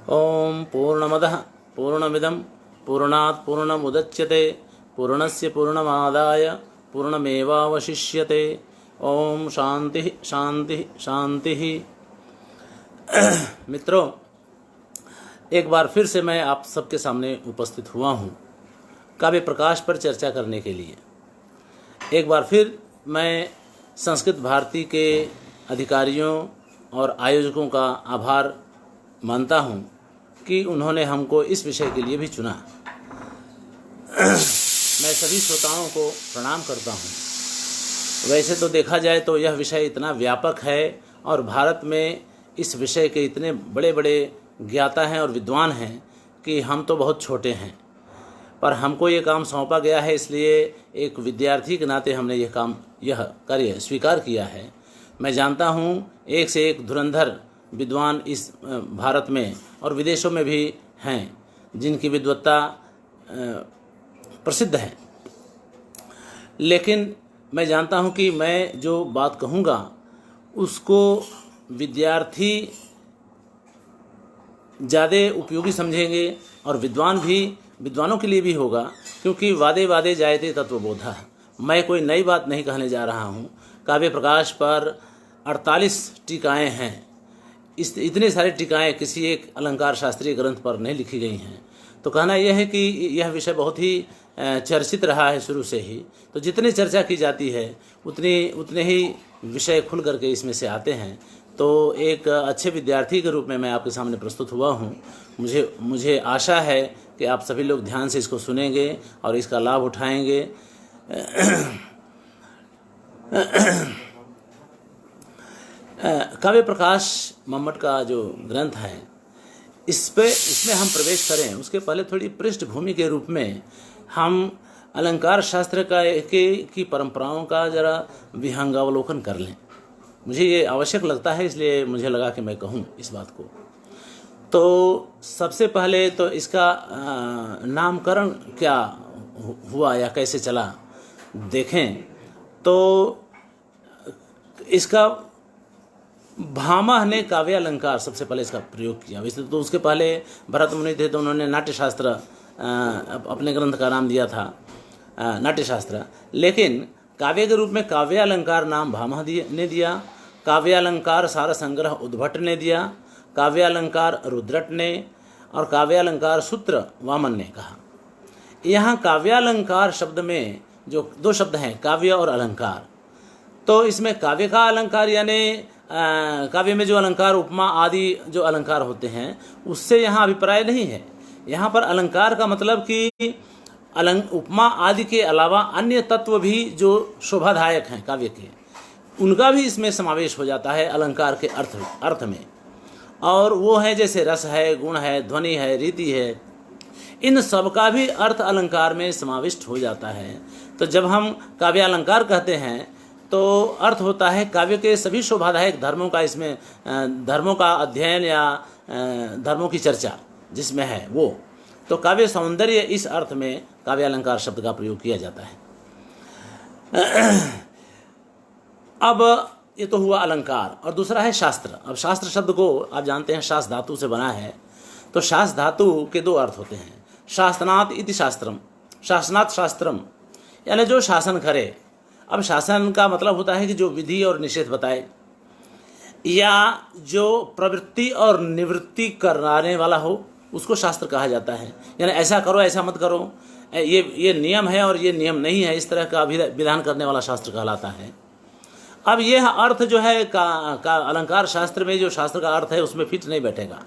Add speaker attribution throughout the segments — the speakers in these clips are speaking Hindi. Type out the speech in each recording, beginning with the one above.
Speaker 1: ओम पूर्णमदः पूर्णमिदं पूर्णात् पूर्णमुदच्यते पूर्णस्य पूर्णमादाय पूर्णमेवावशिष्यते। ओम शांति शांति शांति। मित्रों, एक बार फिर से मैं आप सबके सामने उपस्थित हुआ हूँ काव्य प्रकाश पर चर्चा करने के लिए। एक बार फिर मैं संस्कृत भारती के अधिकारियों और आयोजकों का आभार मानता हूँ कि उन्होंने हमको इस विषय के लिए भी चुना। मैं सभी श्रोताओं को प्रणाम करता हूँ। वैसे तो देखा जाए तो यह विषय इतना व्यापक है और भारत में इस विषय के इतने बड़े बड़े ज्ञाता हैं और विद्वान हैं कि हम तो बहुत छोटे हैं, पर हमको ये काम सौंपा गया है, इसलिए एक विद्यार्थी के नाते हमने यह कार्य स्वीकार किया है। मैं जानता हूँ एक से एक धुरंधर विद्वान इस भारत में और विदेशों में भी हैं जिनकी विद्वत्ता प्रसिद्ध है, लेकिन मैं जानता हूँ कि मैं जो बात कहूँगा उसको विद्यार्थी ज़्यादा उपयोगी समझेंगे और विद्वानों के लिए भी होगा, क्योंकि वादे वादे जायते तत्वबोधा। मैं कोई नई बात नहीं कहने जा रहा हूँ। काव्य प्रकाश पर 48 टीकाएँ हैं। इतने सारे टीकाएँ किसी एक अलंकार शास्त्रीय ग्रंथ पर नहीं लिखी गई हैं। तो कहना यह है कि यह विषय बहुत ही चर्चित रहा है शुरू से ही। तो जितनी चर्चा की जाती है उतने ही विषय खुल करके इसमें से आते हैं। तो एक अच्छे विद्यार्थी के रूप में मैं आपके सामने प्रस्तुत हुआ हूँ। मुझे आशा है कि आप सभी लोग ध्यान से इसको सुनेंगे और इसका लाभ उठाएंगे। काव्य प्रकाश मम्मट का जो ग्रंथ है, इसमें हम प्रवेश करें उसके पहले थोड़ी पृष्ठभूमि के रूप में हम अलंकार शास्त्र की परंपराओं का जरा विहंगावलोकन कर लें। मुझे ये आवश्यक लगता है, इसलिए मुझे लगा कि मैं कहूँ इस बात को। तो सबसे पहले तो इसका नामकरण क्या हुआ या कैसे चला देखें तो इसका भामह ने काव्य अलंकार सबसे पहले इसका प्रयोग किया। वैसे तो उसके पहले भरत मुनि थे तो उन्होंने नाट्यशास्त्र अपने ग्रंथ का नाम दिया था नाट्यशास्त्र, लेकिन काव्य के रूप में काव्य अलंकार नाम भामह ने दिया, काव्य अलंकार सार संग्रह उद्भट ने दिया, काव्य अलंकार रुद्रट ने और काव्य अलंकार सूत्र वामन ने कहा। यहाँ काव्य अलंकार शब्द में जो दो शब्द हैं काव्य और अलंकार, तो इसमें काव्य का अलंकार यानी काव्य में जो अलंकार उपमा आदि जो अलंकार होते हैं उससे यहाँ अभिप्राय नहीं है। यहाँ पर अलंकार का मतलब कि उपमा आदि के अलावा अन्य तत्व भी जो शोभादायक हैं काव्य के, उनका भी इसमें समावेश हो जाता है अलंकार के अर्थ में। और वो है जैसे रस है, गुण है, ध्वनि है, रीति है, इन सब का भी अर्थ अलंकार में समाविष्ट हो जाता है। तो जब हम काव्य अलंकार कहते हैं तो अर्थ होता है काव्य के सभी शोभादायक धर्मों का, इसमें धर्मों का अध्ययन या धर्मों की चर्चा जिसमें है वो। तो काव्य सौंदर्य इस अर्थ में काव्य अलंकार शब्द का प्रयोग किया जाता है। अब ये तो हुआ अलंकार और दूसरा है शास्त्र। अब शास्त्र शब्द को आप जानते हैं शास्त्र धातु से बना है। तो शास्त्र धातु के दो अर्थ होते हैं। शासनात् इति शास्त्रम, शासनात् शास्त्रम, यानी जो शासन करे। अब शासन का मतलब होता है कि जो विधि और निषेध बताए या जो प्रवृत्ति और निवृत्ति कराने वाला हो उसको शास्त्र कहा जाता है। यानी ऐसा करो ऐसा मत करो, ये नियम है और ये नियम नहीं है, इस तरह का विधान करने वाला शास्त्र कहलाता है। अब यह अर्थ जो है का अलंकार शास्त्र में जो शास्त्र का अर्थ है उसमें फिट नहीं बैठेगा।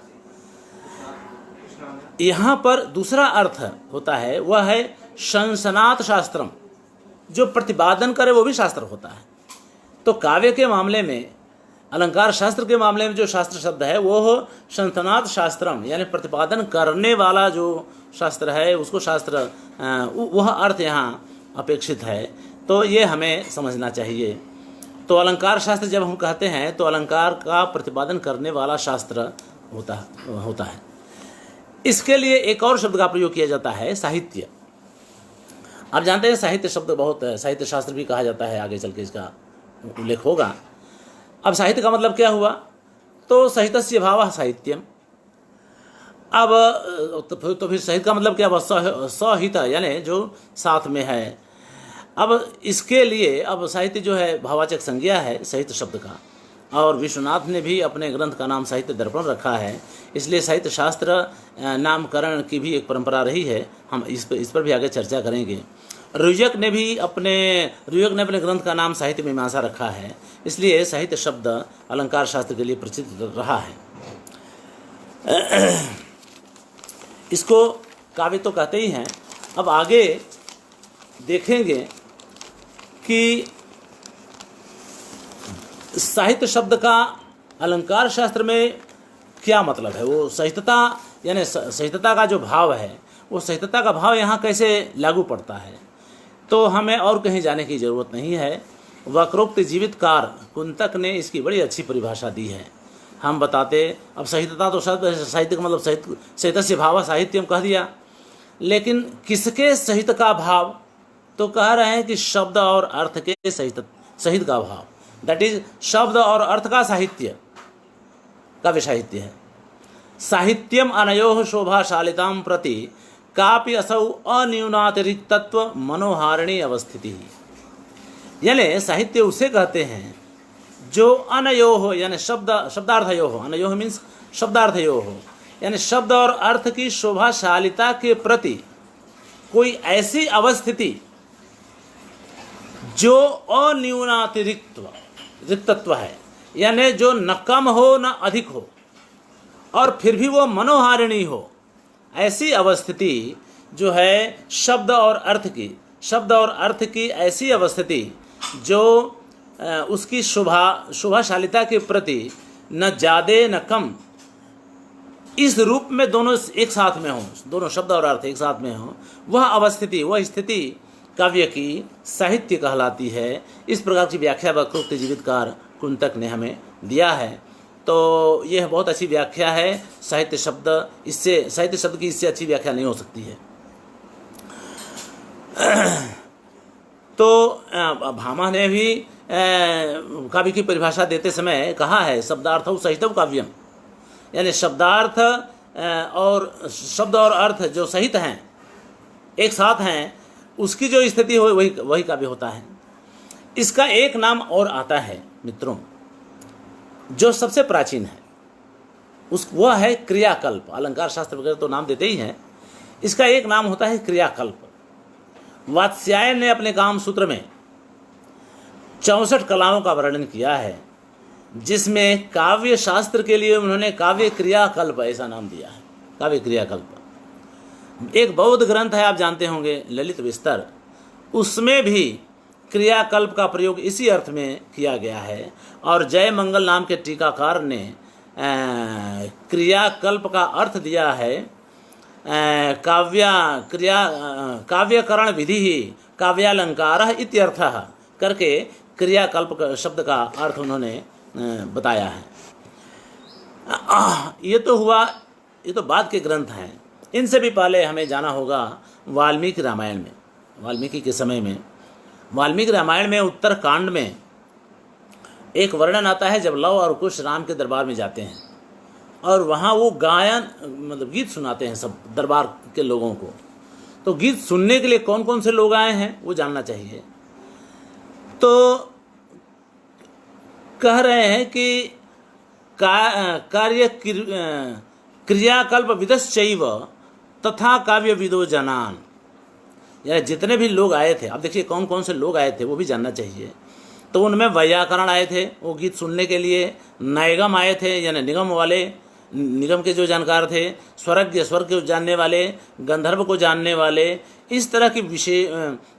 Speaker 1: यहाँ पर दूसरा अर्थ होता है वह है शंसनात् शास्त्रम, जो प्रतिपादन करे वो भी शास्त्र होता है। तो काव्य के मामले में, अलंकार शास्त्र के मामले में जो शास्त्र शब्द है वो हो शंसनात् शास्त्रम, यानी प्रतिपादन करने वाला जो शास्त्र है उसको शास्त्र, वह अर्थ यहाँ अपेक्षित है। तो ये हमें समझना चाहिए। तो अलंकार शास्त्र जब हम कहते हैं तो अलंकार का प्रतिपादन करने वाला शास्त्र होता है। इसके लिए एक और शब्द का प्रयोग किया जाता है साहित्य। आप जानते हैं साहित्य शब्द बहुत, साहित्य शास्त्र भी कहा जाता है, आगे चल के इसका उल्लेख होगा। अब साहित्य का मतलब क्या हुआ? तो साहित्यस्य भावः साहित्यम। अब तो फिर सहित का मतलब क्या हुआ? सहित यानी जो साथ में है। अब इसके लिए अब साहित्य जो है भाववाचक संज्ञा है साहित्य शब्द का, और विश्वनाथ ने भी अपने ग्रंथ का नाम साहित्य दर्पण रखा है, इसलिए साहित्य शास्त्र नामकरण की भी एक परंपरा रही है। हम इस पर भी आगे चर्चा करेंगे। रुयक ने अपने ग्रंथ का नाम साहित्य मीमांसा रखा है, इसलिए साहित्य शब्द अलंकार शास्त्र के लिए प्रसिद्ध रहा है। इसको काव्य तो कहते ही हैं। अब आगे देखेंगे कि साहित्य शब्द का अलंकार शास्त्र में क्या मतलब है। वो सहिष्णुता यानी सहिष्णुता का जो भाव है, वो सहिष्णुता का भाव यहाँ कैसे लागू पड़ता है, तो हमें और कहीं जाने की ज़रूरत नहीं है। वक्रोक्त जीवितकार कुंतक ने इसकी बड़ी अच्छी परिभाषा दी है। हम बताते, अब सहिष्णुता तो साहित्य का मतलब सहितस्य भाव साहित्यम कह दिया, लेकिन किसके सहित का भाव, तो कह रहे हैं कि शब्द और अर्थ के सहित का भाव, दैट इज शब्द और अर्थ का साहित्य काव्य साहित्य है। साहित्यम अनयोः शोभाशालितां प्रति कापि असौ अन्यूनातिरिक्तत्व मनोहारिणी अवस्थिति। यानी साहित्य उसे कहते हैं जो अनयोः यानी शब्दार्थयोः, अनयोः मीन्स शब्दार्थयोः, यानी शब्द और अर्थ की शोभाशालिता के प्रति कोई ऐसी अवस्थिति जो अन्यूनातिरिक्तत्व है, यानी जो न कम हो न अधिक हो और फिर भी वो मनोहारिणी हो, ऐसी अवस्थिति जो है शब्द और अर्थ की ऐसी अवस्थिति जो उसकी शोभाशालिता के प्रति न ज़्यादा न कम, इस रूप में दोनों एक साथ में हों, दोनों शब्द और अर्थ एक साथ में हों, वह स्थिति काव्य की साहित्य कहलाती है। इस प्रकार की व्याख्या वक्रोक्त जीवितकार कुंतक ने हमें दिया है। तो यह बहुत अच्छी व्याख्या है। साहित्य शब्द की इससे अच्छी व्याख्या नहीं हो सकती है। तो भामा ने भी काव्य की परिभाषा देते समय कहा है, शब्दार्थौ सहितौ काव्यम, यानी शब्दार्थ और शब्द और अर्थ जो सहित हैं, एक साथ हैं, उसकी जो स्थिति हो वही काव्य होता है। इसका एक नाम और आता है मित्रों, जो सबसे प्राचीन है, वह है क्रियाकल्प। अलंकार शास्त्र वगैरह तो नाम देते ही हैं, इसका एक नाम होता है क्रियाकल्प। वात्स्यायन ने अपने काम सूत्र में 64 कलाओं का वर्णन किया है, जिसमें काव्य शास्त्र के लिए उन्होंने काव्य क्रियाकल्प ऐसा नाम दिया है। काव्य क्रियाकल्प एक बौद्ध ग्रंथ है, आप जानते होंगे, ललित विस्तर, उसमें भी क्रियाकल्प का प्रयोग इसी अर्थ में किया गया है। और जय मंगल नाम के टीकाकार ने क्रियाकल्प का अर्थ दिया है काव्यकरण विधि ही काव्यालंकार इत्यर्थः करके क्रियाकल्प शब्द का अर्थ उन्होंने बताया है। ये तो बाद के ग्रंथ हैं। इनसे भी पहले हमें जाना होगा वाल्मीकि रामायण में। वाल्मीकि के समय में वाल्मीकि रामायण में उत्तर कांड में एक वर्णन आता है, जब लव और कुश राम के दरबार में जाते हैं और वहाँ वो गायन मतलब गीत सुनाते हैं सब दरबार के लोगों को। तो गीत सुनने के लिए कौन कौन से लोग आए हैं वो जानना चाहिए। तो कह रहे हैं कि कार्य क्रियाकल्प विदश्चैव तथा काव्य विदो जनान, यानी जितने भी लोग आए थे, अब देखिए कौन कौन से लोग आए थे वो भी जानना चाहिए। तो उनमें वैयाकरण आए थे वो गीत सुनने के लिए, नैगम आए थे यानी निगम के जो जानकार थे, स्वर्ग को जानने वाले, गंधर्व को जानने वाले, इस तरह की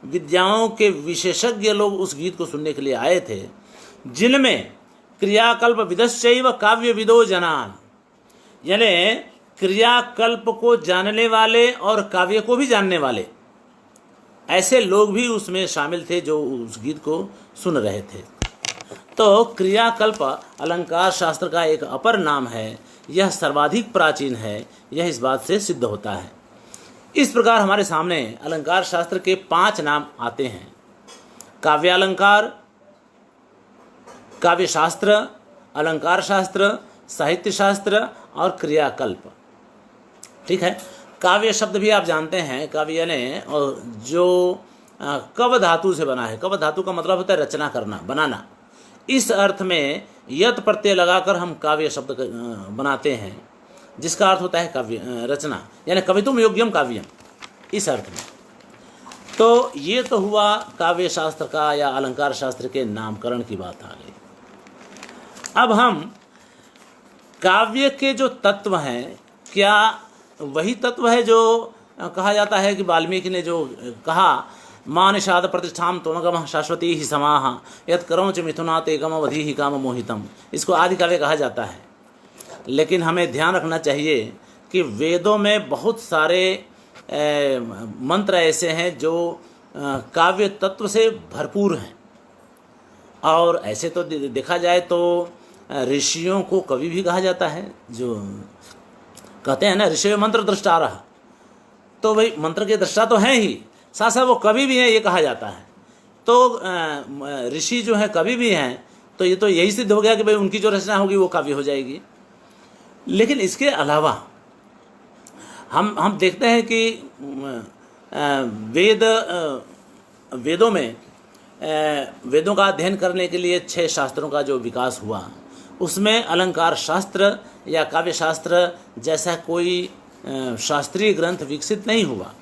Speaker 1: विद्याओं के विशेषज्ञ लोग उस गीत को सुनने के लिए आए थे, जिनमें क्रियाकल्प विदश्चैव काव्य विदो जनान, यानी क्रियाकल्प को जानने वाले और काव्य को भी जानने वाले ऐसे लोग भी उसमें शामिल थे जो उस गीत को सुन रहे थे। तो क्रियाकल्प अलंकार शास्त्र का एक अपर नाम है। यह सर्वाधिक प्राचीन है, यह इस बात से सिद्ध होता है। इस प्रकार हमारे सामने अलंकार शास्त्र के 5 नाम आते हैं: काव्यालंकार, काव्य शास्त्र, अलंकार शास्त्र, साहित्य शास्त्र और क्रियाकल्प। ठीक है। काव्य शब्द भी आप जानते हैं, काव्य ने और जो कव धातु से बना है। कव धातु का मतलब होता है रचना करना, बनाना। इस अर्थ में यत प्रत्यय लगाकर हम काव्य शब्द बनाते हैं, जिसका अर्थ होता है काव्य रचना, यानी कवितुम योग्यम काव्यम, इस अर्थ में। तो ये तो हुआ काव्य शास्त्र का या अलंकार शास्त्र के नामकरण की बात आ गई। अब हम काव्य के जो तत्व हैं, क्या वही तत्व है जो कहा जाता है कि वाल्मीकि ने जो कहा, मां निषाद प्रतिष्ठाम त्वमगम शाश्वती ही समाह यत् करौच मिथुनात् एकम अवधि ही काम मोहितम, इसको आदि काव्य कहा जाता है। लेकिन हमें ध्यान रखना चाहिए कि वेदों में बहुत सारे मंत्र ऐसे हैं जो काव्य तत्व से भरपूर हैं। और ऐसे तो देखा जाए तो ऋषियों को कवि भी कहा जाता है, जो कहते हैं ना ऋषि मंत्र दृष्टा रहा, तो भाई मंत्र के दृष्टा तो हैं ही, साथ साथ वो कवि भी हैं, ये कहा जाता है। तो ऋषि जो है कवि भी हैं, तो ये तो यही सिद्ध हो गया कि भाई उनकी जो रचना होगी वो काव्य हो जाएगी। लेकिन इसके अलावा हम देखते हैं कि वेदों में वेदों का अध्ययन करने के लिए 6 शास्त्रों का जो विकास हुआ, उसमें अलंकार शास्त्र या काव्य शास्त्र जैसा कोई शास्त्रीय ग्रंथ विकसित नहीं हुआ।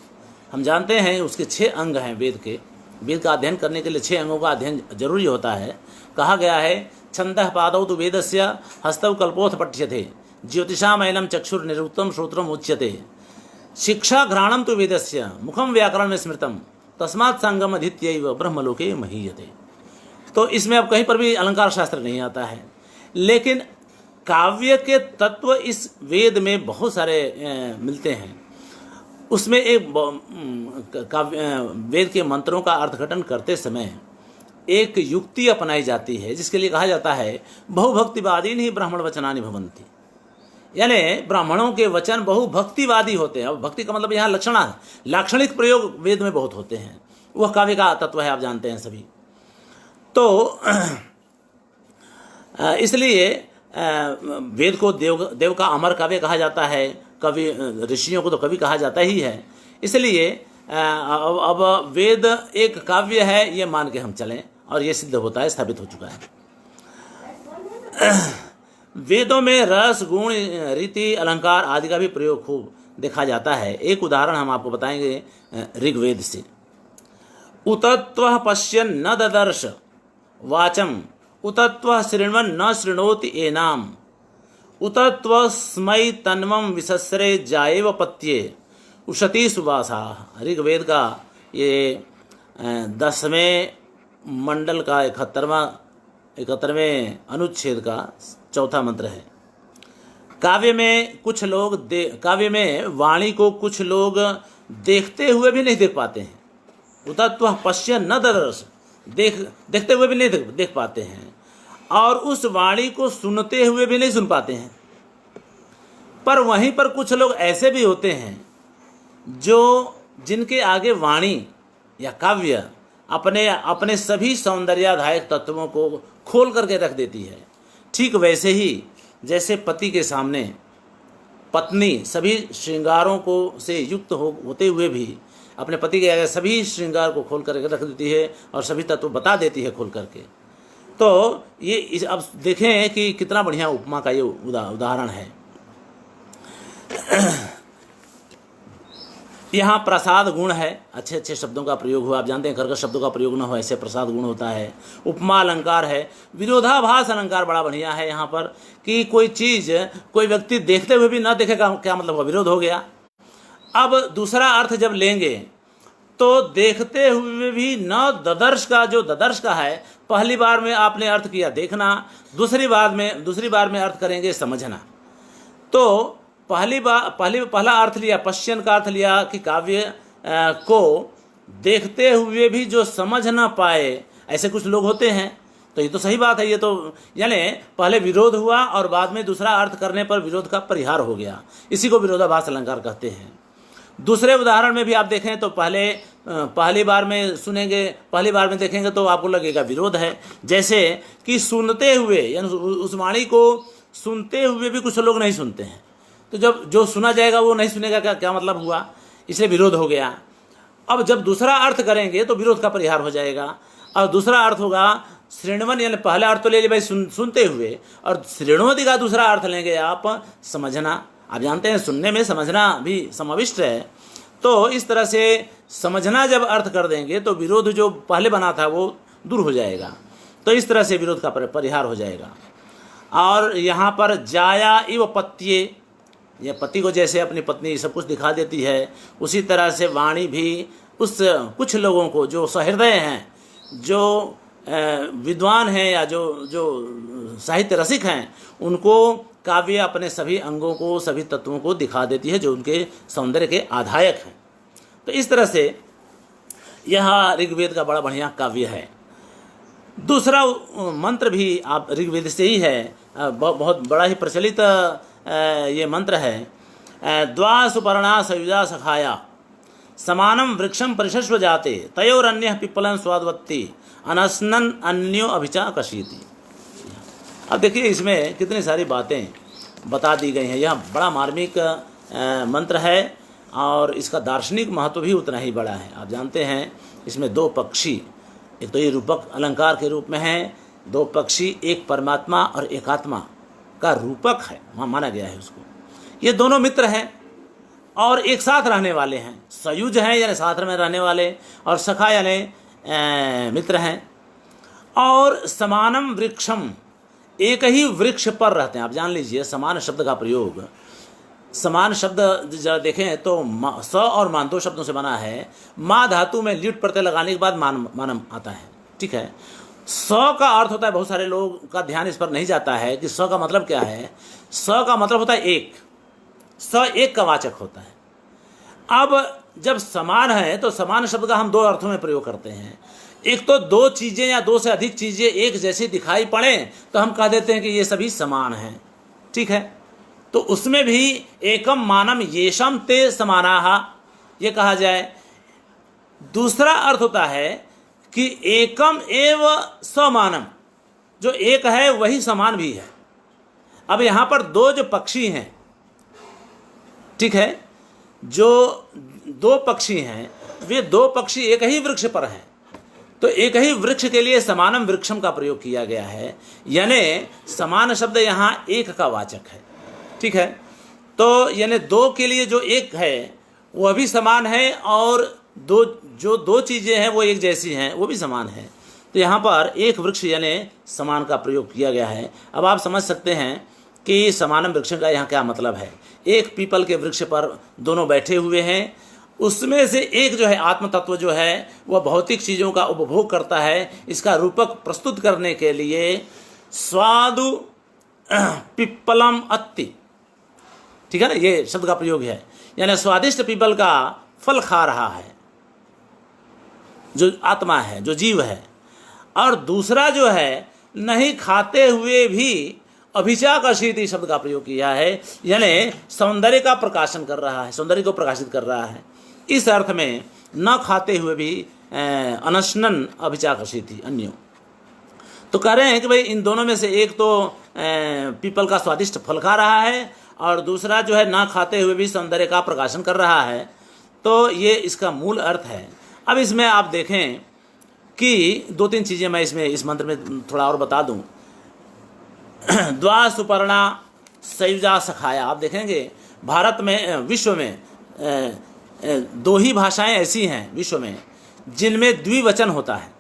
Speaker 1: हम जानते हैं उसके 6 अंग हैं वेद के। वेद का अध्ययन करने के लिए 6 अंगों का अध्ययन जरूरी होता है। कहा गया है, छंदः पादौ तु वेदस्य हस्तौ कल्पोथ पठ्यते ज्योतिषामैनं चक्षुर्निरुक्तं श्रोत्रम् उच्यते शिक्षा घ्राणं तु वेदस्य मुखम व्याकरण में स्मृतम तस्मात् संगम अधीत्यैव ब्रह्मलोके महीयते। तो इसमें अब कहीं पर भी अलंकार शास्त्र नहीं आता है। लेकिन काव्य के तत्व इस वेद में बहुत सारे मिलते हैं। उसमें एक वेद के मंत्रों का अर्थघटन करते समय एक युक्ति अपनाई जाती है, जिसके लिए कहा जाता है बहुभक्तिवादीन ही ब्राह्मण वचनानि भवन्ति, यानी ब्राह्मणों के वचन बहुभक्तिवादी होते हैं। अब भक्ति का मतलब यहाँ लाक्षणिक प्रयोग वेद में बहुत होते हैं। वह काव्य का तत्व है, आप जानते हैं सभी। तो इसलिए वेद को देव का अमर काव्य कहा जाता है। कवि ऋषियों को तो कवि कहा जाता ही है। इसलिए अब वेद एक काव्य है, ये मान के हम चलें, और ये सिद्ध होता है, स्थापित हो चुका है। वेदों में रस, गुण, रीति, अलंकार आदि का भी प्रयोग खूब देखा जाता है। एक उदाहरण हम आपको बताएंगे ऋग्वेद से। उतत्वः पश्यन् न ददर्श वाचम उतत्वः शृण्वन् न शृणोति एनाम उतत्वस्मै तन्वं विसस्रे जाएव पत्ये उशती सुवासा। ऋग्वेद का ये 10वें मंडल का 71वें अनुच्छेद का 4था मंत्र है। काव्य में वाणी को कुछ लोग देखते हुए भी नहीं देख पाते हैं। उतत्व पश्य न ददर्श, देखते हुए भी नहीं देख पाते हैं, और उस वाणी को सुनते हुए भी नहीं सुन पाते हैं। पर वहीं पर कुछ लोग ऐसे भी होते हैं जिनके आगे वाणी या काव्य अपने सभी सौंदर्याधायक तत्वों को खोल करके रख देती है। ठीक वैसे ही जैसे पति के सामने पत्नी सभी श्रृंगारों को से युक्त होते हुए भी अपने पति के आगे सभी श्रृंगार को खोल करके रख देती है और सभी तत्व बता देती है खोल करके। तो ये अब देखें कि कितना बढ़िया उपमा का ये उदाहरण है। यहाँ प्रसाद गुण है, अच्छे अच्छे शब्दों का प्रयोग हुआ। आप जानते हैं कर्कश शब्दों का प्रयोग न हो, ऐसे प्रसाद गुण होता है। उपमा अलंकार है। विरोधाभास अलंकार बड़ा बढ़िया है यहाँ पर, कि कोई चीज़ कोई व्यक्ति देखते हुए भी ना देखेगा, क्या मतलब विरोध हो गया। अब दूसरा अर्थ जब लेंगे तो देखते हुए भी न ददर्श का, जो ददर्श का है, पहली बार में आपने अर्थ किया देखना, दूसरी बार में अर्थ करेंगे समझना। तो पहला अर्थ लिया, पश्चिम का अर्थ लिया कि काव्य को देखते हुए भी जो समझ ना पाए, ऐसे कुछ लोग होते हैं। तो ये तो सही बात है। ये तो यानी पहले विरोध हुआ और बाद में दूसरा अर्थ करने पर विरोध का परिहार हो गया। इसी को विरोधाभास अलंकार कहते हैं। दूसरे उदाहरण में भी आप देखें तो पहली बार में सुनेंगे, पहली बार में देखेंगे तो आपको लगेगा विरोध है। जैसे कि सुनते हुए, यानी उस वाणी को सुनते हुए भी कुछ लोग नहीं सुनते हैं। तो तो जब जो सुना जाएगा वो नहीं सुनेगा, क्या क्या मतलब हुआ, इसलिए विरोध हो गया। अब जब दूसरा अर्थ करेंगे तो विरोध का परिहार हो जाएगा। और दूसरा अर्थ होगा श्रेणवन, यानी पहला अर्थ तो ले लिया भाई सुनते हुए, और श्रेणवती का दूसरा अर्थ लेंगे आप समझना। आप जानते हैं सुनने में समझना भी समाविष्ट है, तो इस तरह से समझना जब अर्थ कर देंगे तो विरोध जो पहले बना था वो दूर हो जाएगा। तो इस तरह से विरोध का परिहार हो जाएगा। और यहाँ पर जाया इव पत्ये, यह पति को जैसे अपनी पत्नी सब कुछ दिखा देती है, उसी तरह से वाणी भी उस कुछ लोगों को जो सहृदय हैं, जो विद्वान हैं या जो साहित्य रसिक हैं, उनको काव्य अपने सभी अंगों को, सभी तत्वों को दिखा देती है जो उनके सौंदर्य के आधायक हैं। तो इस तरह से यह ऋग्वेद का बड़ा बढ़िया काव्य है। दूसरा मंत्र भी आप ऋग्वेद से ही है, बहुत बड़ा ही प्रचलित ये मंत्र है। द्वा सुपर्णा सयुजा सखाया समानम वृक्षम परिशस्व जाते तयोरन्य पिप्पलन स्वादवत्ती अनस्नन अन्यो अभिचा कशीति। अब देखिए इसमें कितनी सारी बातें बता दी गई हैं। यह बड़ा मार्मिक मंत्र है और इसका दार्शनिक महत्व भी उतना ही बड़ा है। आप जानते हैं इसमें दो पक्षी, एक तो ये रूपक अलंकार के रूप में है, दो पक्षी, एक परमात्मा और एक आत्मा का रूपक है, वहाँ माना गया है उसको। ये दोनों मित्र हैं और एक साथ रहने वाले हैं। सयुज हैं यानी साथ में रहने वाले, और सखा यानी मित्र हैं। और समानम वृक्षम, एक ही वृक्ष पर रहते हैं। आप जान लीजिए समान शब्द का प्रयोग, समान शब्द जरा देखें तो स और मान दो शब्दों से बना है। माँ धातु में लीट प्रत्यय लगाने के बाद मानम आता है, ठीक है। स का अर्थ होता है, बहुत सारे लोग का ध्यान इस पर नहीं जाता है कि स का मतलब क्या है। स का मतलब होता है एक, स एक का वाचक होता है। अब जब समान है तो समान शब्द का हम दो अर्थों में प्रयोग करते हैं। एक तो दो चीज़ें या दो से अधिक चीज़ें एक जैसी दिखाई पड़े तो हम कह देते हैं कि ये सभी समान हैं, ठीक है। तो उसमें भी एकम मानम येषम ते समानाः ये कहा जाए। दूसरा अर्थ होता है कि एकम एव समानम, जो एक है वही समान भी है। अब यहाँ पर दो जो पक्षी हैं, ठीक है, जो दो पक्षी हैं वे दो पक्षी एक ही वृक्ष पर हैं, तो एक ही वृक्ष के लिए समानम वृक्षम का प्रयोग किया गया है, यानी समान शब्द यहाँ एक का वाचक है, ठीक है। तो यानी दो के लिए जो एक है वह भी समान है, और जो दो चीज़ें हैं वो एक जैसी हैं वो भी समान है। तो यहाँ पर एक वृक्ष यानी समान का प्रयोग किया गया है। अब आप समझ सकते हैं कि समानम वृक्ष का यहाँ क्या मतलब है। एक पीपल के वृक्ष पर दोनों बैठे हुए हैं, उसमें से एक जो है आत्म तत्व जो है वह भौतिक चीज़ों का उपभोग करता है। इसका रूपक प्रस्तुत करने के लिए स्वादु पिप्पलम अत्ति, ठीक है ना, ये शब्द का प्रयोग है। यानी स्वादिष्ट पीपल का फल खा रहा है जो आत्मा है, जो जीव है। और दूसरा जो है नहीं खाते हुए भी अभिचाकर्षित शब्द का प्रयोग किया है, यानी सौंदर्य का प्रकाशन कर रहा है, सौंदर्य को प्रकाशित कर रहा है। इस अर्थ में न खाते हुए भी अनशनन अभिचाकर्षित अन्यों। तो कह रहे हैं कि भाई इन दोनों में से एक तो पीपल का स्वादिष्ट फल खा रहा है और दूसरा जो है ना खाते हुए भी सौंदर्य का प्रकाशन कर रहा है। तो ये इसका मूल अर्थ है। अब इसमें आप देखें कि दो तीन चीज़ें मैं इसमें इस मंत्र में थोड़ा और बता दूं। द्वा सुपर्णा सयुजा सखाया, आप देखेंगे भारत में, विश्व में दो ही भाषाएं ऐसी हैं विश्व में जिनमें द्विवचन होता है।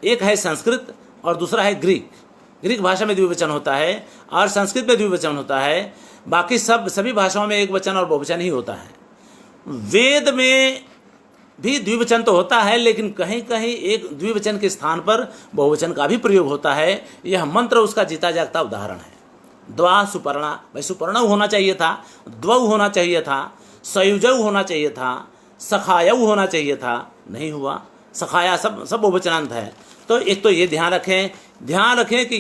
Speaker 1: एक है संस्कृत और दूसरा है ग्रीक। ग्रीक भाषा में द्विवचन होता है और संस्कृत में द्विवचन होता है। बाकी सभी भाषाओं में एक वचन और बहुवचन ही होता है। वेद में भी द्विवचन तो होता है, लेकिन कहीं कहीं एक द्विवचन के स्थान पर बहुवचन का भी प्रयोग होता है। यह मंत्र उसका जीता जागता उदाहरण है। द्वा सुपर्णा, भाई सुपर्णौ होना चाहिए था, द्वौ होना चाहिए था, सयुजौ होना चाहिए था, सखायौ होना चाहिए था, नहीं हुआ। सखाया सब बहुवचनांत है। तो एक तो ये ध्यान रखें कि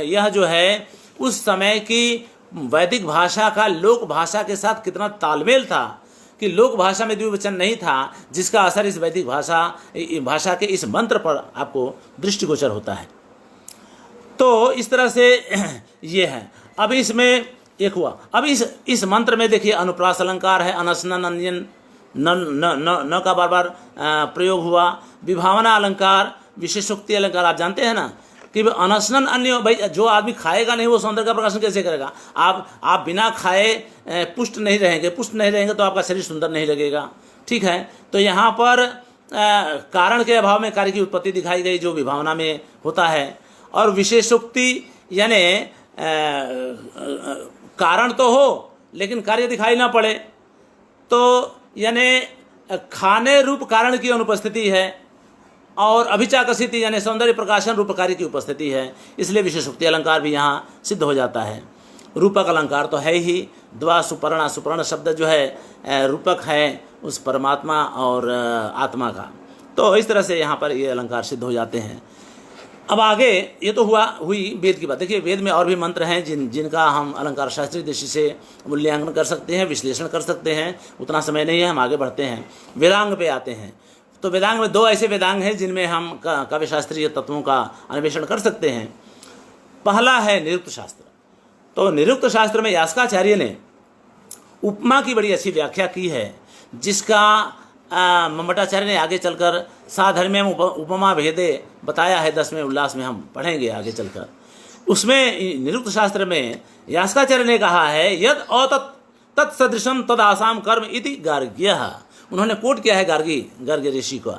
Speaker 1: यह जो है उस समय की वैदिक भाषा का लोक भाषा के साथ कितना तालमेल था कि लोक भाषा में द्विवचन नहीं था, जिसका असर इस वैदिक भाषा के इस मंत्र पर आपको दृष्टिगोचर होता है। तो इस तरह से ये है। अब इसमें एक हुआ। अब इस मंत्र में देखिए अनुप्रास अलंकार है, अनशन अन्यन न न न न का बार बार प्रयोग हुआ। विभावना अलंकार, विशेषोक्ति अलंकार, आप जानते हैं ना कि अनशन अन्य, भाई जो आदमी खाएगा नहीं वो सौंदर्य का प्रकाशन कैसे करेगा। आप बिना खाए पुष्ट नहीं रहेंगे तो आपका शरीर सुंदर नहीं लगेगा। ठीक है, तो यहाँ पर कारण के अभाव में कार्य की उत्पत्ति दिखाई गई जो विभावना में होता है। और विशेषोक्ति यानी कारण तो हो लेकिन कार्य दिखाई ना पड़े, तो यानी खाने रूप कारण की अनुपस्थिति है और अभिचाकसिति यानी सौंदर्य प्रकाशन रूप कार्य की उपस्थिति है, इसलिए विशेषोक्ति अलंकार भी यहाँ सिद्ध हो जाता है। रूपक अलंकार तो है ही, द्वा सुपर्णा, सुपर्ण शब्द जो है रूपक है उस परमात्मा और आत्मा का। तो इस तरह से यहाँ पर ये अलंकार सिद्ध हो जाते हैं। अब आगे ये तो हुई वेद की बात। देखिए वेद में और भी मंत्र हैं जिनका हम अलंकार शास्त्रीय दृष्टि से मूल्यांकन कर सकते हैं, विश्लेषण कर सकते हैं। उतना समय नहीं है, हम आगे बढ़ते हैं, वेदांग पे आते हैं। तो वेदांग में 2 ऐसे वेदांग हैं जिनमें हम काव्य शास्त्रीय तत्वों का अन्वेषण कर सकते हैं। पहला है निरुक्त शास्त्र। तो निरुक्त शास्त्र में यास्काचार्य ने उपमा की बड़ी अच्छी व्याख्या की है, जिसका मम्मटाचार्य ने आगे चलकर साधर्म्यम उपमा भेदे बताया है। 10वें उल्लास में हम पढ़ेंगे आगे चलकर। उसमें निरुक्त शास्त्र में यास्काचार्य ने कहा है यद तत्सदृशम तद आसाम कर्म इति गार्ग्य। उन्होंने कोट किया है गार्ग्य ऋषि को।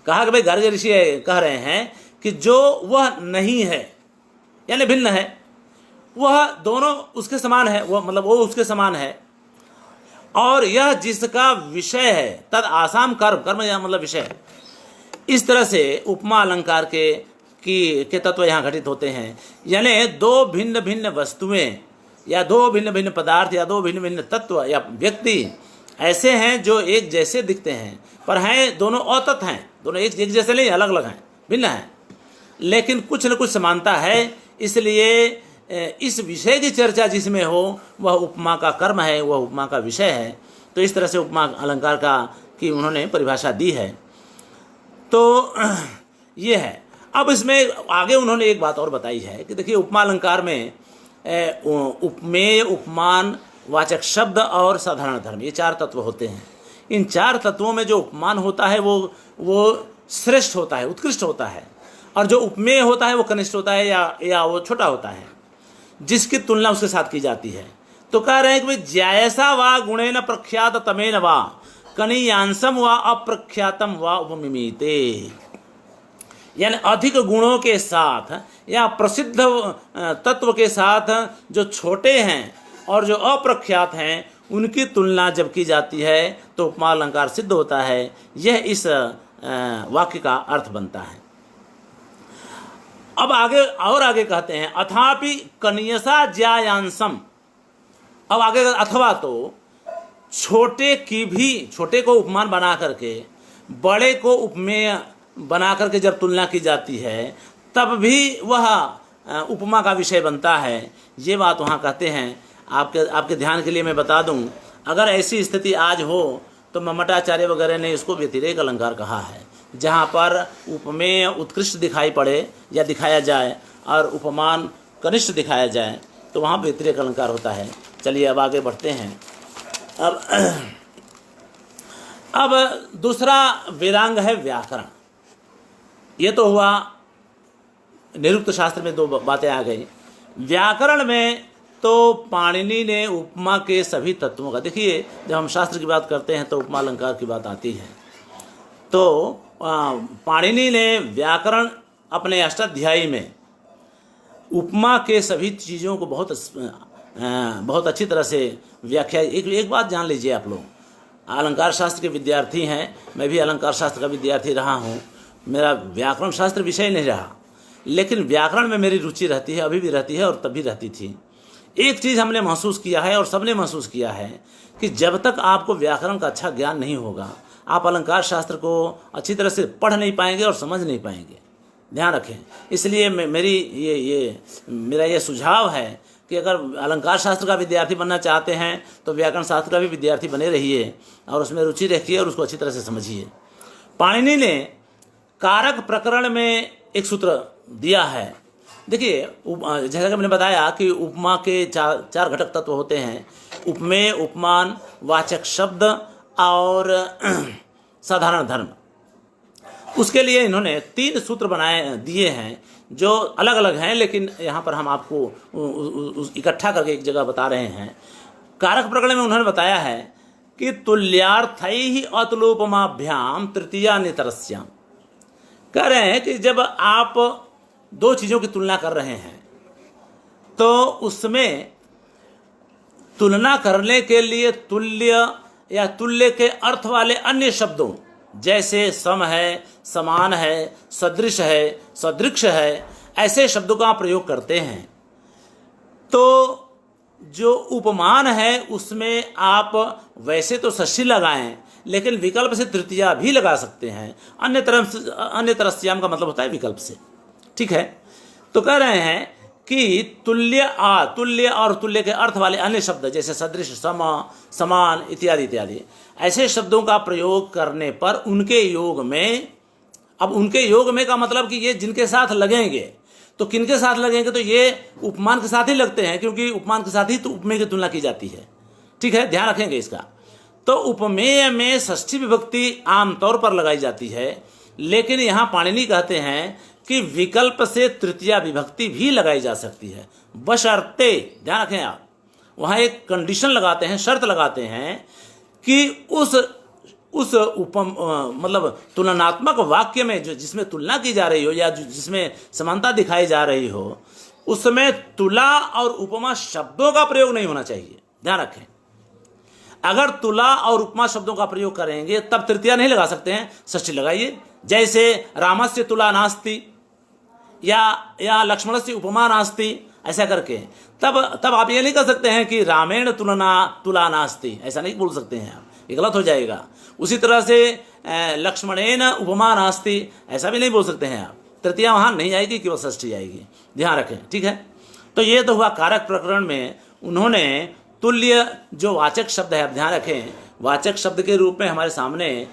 Speaker 1: कहा कि भाई गार्ग्य ऋषि कह रहे हैं कि जो वह नहीं है यानी भिन्न है, वह दोनों उसके समान है, वो उसके समान है। और यह जिसका विषय है तद आसाम कर्म यह मतलब विषय। इस तरह से उपमा अलंकार के तत्व यहाँ घटित होते हैं। यानी 2 भिन्न भिन्न वस्तुएं या 2 भिन्न भिन्न पदार्थ या 2 भिन्न भिन्न तत्व या व्यक्ति ऐसे हैं जो एक जैसे दिखते हैं पर हैं दोनों अतत हैं, दोनों एक जैसे नहीं, अलग अलग हैं, भिन्न हैं, लेकिन कुछ न कुछ समानता है। इसलिए इस विषय की चर्चा जिसमें हो वह उपमा का कर्म है, वह उपमा का विषय है। तो इस तरह से उपमा अलंकार की उन्होंने परिभाषा दी है। तो ये है। अब इसमें आगे उन्होंने एक बात और बताई है कि देखिए उपमा अलंकार में उपमेय, उपमान, वाचक शब्द और साधारण धर्म, ये 4 तत्व होते हैं। इन 4 तत्वों में जो उपमान होता है वो श्रेष्ठ होता है, उत्कृष्ट होता है, और जो उपमेय होता है वो कनिष्ठ होता है या वो छोटा होता है, जिसकी तुलना उसके साथ की जाती है। तो कह रहे हैं कि जैसा वा गुणेन प्रख्यात तमेन वा कनीयांसम वा अप्रख्यातम वा उपमिमीते। यानी अधिक गुणों के साथ या प्रसिद्ध तत्व के साथ जो छोटे हैं और जो अप्रख्यात हैं उनकी तुलना जब की जाती है तो उपमा अलंकार सिद्ध होता है। यह इस वाक्य का अर्थ बनता है। अब आगे कहते हैं अथापि कनियसा ज्यायांसम। अब आगे अथवा तो छोटे को उपमान बना करके बड़े को उपमेय बना करके जब तुलना की जाती है तब भी वह उपमा का विषय बनता है। ये बात वहाँ कहते हैं। आपके ध्यान के लिए मैं बता दूं, अगर ऐसी स्थिति आज हो तो मम्मटाचार्य वगैरह ने इसको व्यतिरेक अलंकार कहा है, जहाँ पर उपमेय उत्कृष्ट दिखाई पड़े या दिखाया जाए और उपमान कनिष्ठ दिखाया जाए तो वहाँ व्यतिरेक अलंकार होता है। चलिए अब आगे बढ़ते हैं। अब दूसरा वेदांग है व्याकरण। ये तो हुआ निरुक्त शास्त्र में 2 बातें आ गई। व्याकरण में तो पाणिनि ने उपमा के सभी तत्वों का, देखिए जब हम शास्त्र की बात करते हैं तो उपमा अलंकार की बात आती है। तो पाणिनि ने व्याकरण अपने अष्टाध्यायी में उपमा के सभी चीज़ों को बहुत अच्छी तरह से व्याख्या। एक बात जान लीजिए आप लोग, अलंकार शास्त्र के विद्यार्थी हैं, मैं भी अलंकार शास्त्र का विद्यार्थी रहा हूँ। मेरा व्याकरण शास्त्र विषय नहीं रहा, लेकिन व्याकरण में मेरी रुचि रहती है, अभी भी रहती है और तभी रहती थी। एक चीज़ हमने महसूस किया है और सबने महसूस किया है कि जब तक आपको व्याकरण का अच्छा ज्ञान नहीं होगा आप अलंकार शास्त्र को अच्छी तरह से पढ़ नहीं पाएंगे और समझ नहीं पाएंगे। ध्यान रखें। इसलिए मेरा ये सुझाव है कि अगर अलंकार शास्त्र का विद्यार्थी बनना चाहते हैं तो व्याकरण शास्त्र का भी विद्यार्थी बने रहिए और उसमें रुचि रखिए और उसको अच्छी तरह से समझिए। पाणिनि ने कारक प्रकरण में एक सूत्र दिया है देखिए जैसा कि मैंने बताया कि उपमा के चार घटक तत्व होते हैं: उपमेय, उपमान, वाचक शब्द और साधारण धर्म। उसके लिए इन्होंने 3 सूत्र दिए हैं जो अलग अलग हैं, लेकिन यहाँ पर हम आपको इकट्ठा करके एक जगह बता रहे हैं। कारक प्रकरण में उन्होंने बताया है कि तुल्यार्थैहि अतुलोपमाभ्याम तृतीया नितरस्याम। कह रहे हैं कि जब आप 2 चीज़ों की तुलना कर रहे हैं तो उसमें तुलना करने के लिए तुल्य या तुल्य के अर्थ वाले अन्य शब्दों जैसे सम है, समान है, सदृश है, सदृक्ष है, ऐसे शब्दों का प्रयोग करते हैं। तो जो उपमान है उसमें आप वैसे तो षष्ठी लगाएं, लेकिन विकल्प से तृतीया भी लगा सकते हैं। अन्य तरस्याम का मतलब होता है विकल्प से। ठीक है, तो कह रहे हैं कि तुल्य और तुल्य के अर्थ वाले अन्य शब्द जैसे सदृश, सम, समान इत्यादि इत्यादि ऐसे शब्दों का प्रयोग करने पर उनके योग में, अब उनके योग में का मतलब कि ये जिनके साथ लगेंगे, तो किनके साथ लगेंगे, तो ये उपमान के साथ ही लगते हैं, क्योंकि उपमान के साथ ही तो उपमेय की तुलना की जाती है। ठीक है, ध्यान रखेंगे इसका। तो उपमेय में षष्ठी विभक्ति आमतौर पर लगाई जाती है, लेकिन यहाँ पाणिनि कहते हैं कि विकल्प से तृतीया विभक्ति भी लगाई जा सकती है, बशर्ते, ध्यान रखें आप, वहाँ एक कंडीशन लगाते हैं, शर्त लगाते हैं कि उस मतलब तुलनात्मक वाक्य में जो जिसमें तुलना की जा रही हो या जिसमें समानता दिखाई जा रही हो, उसमें तुला और उपमा शब्दों का प्रयोग नहीं होना चाहिए। ध्यान रखें, अगर तुला और उपमा शब्दों का प्रयोग करेंगे तब तृतीया नहीं लगा सकते हैं, षष्ठी लगाइए। जैसे रामस्य तुला नास्ति या लक्ष्मणस्य उपमा नास्ति, ऐसा करके तब आप ये नहीं कर सकते हैं कि रामेण तुला नास्ति, ऐसा नहीं बोल सकते हैं आप, ये गलत हो जाएगा। उसी तरह से लक्ष्मणेन उपमा नास्ति, ऐसा भी नहीं बोल सकते हैं आप, तृतीया वहाँ नहीं आएगी, केवल षष्ठी आएगी। ध्यान रखें, ठीक है। तो ये तो हुआ कारक प्रकरण में उन्होंने तुल्य जो वाचक शब्द है, आप ध्यान रखें, वाचक शब्द के रूप में हमारे सामने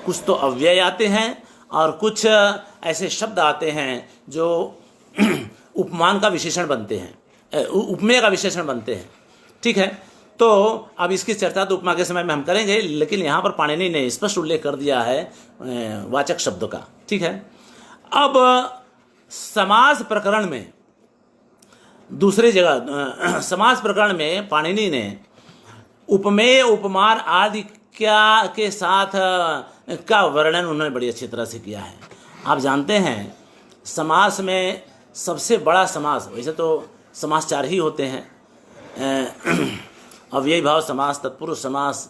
Speaker 1: कुछ तो अव्यय आते हैं और कुछ ऐसे शब्द आते हैं जो उपमान का विशेषण बनते हैं, उपमेय का विशेषण बनते हैं। ठीक है, तो अब इसकी चर्चा तो उपमा के समय में हम करेंगे, लेकिन यहाँ पर पाणिनि ने स्पष्ट उल्लेख कर दिया है वाचक शब्दों का। ठीक है, अब समास प्रकरण में दूसरी जगह समास प्रकरण में पाणिनि ने उपमेय, उपमान आदि के साथ का वर्णन उन्होंने बड़ी अच्छी तरह से किया है। आप जानते हैं समास में सबसे बड़ा समास, वैसे तो समास 4 ही होते हैं, अव्ययी भाव समास, तत्पुरुष समास,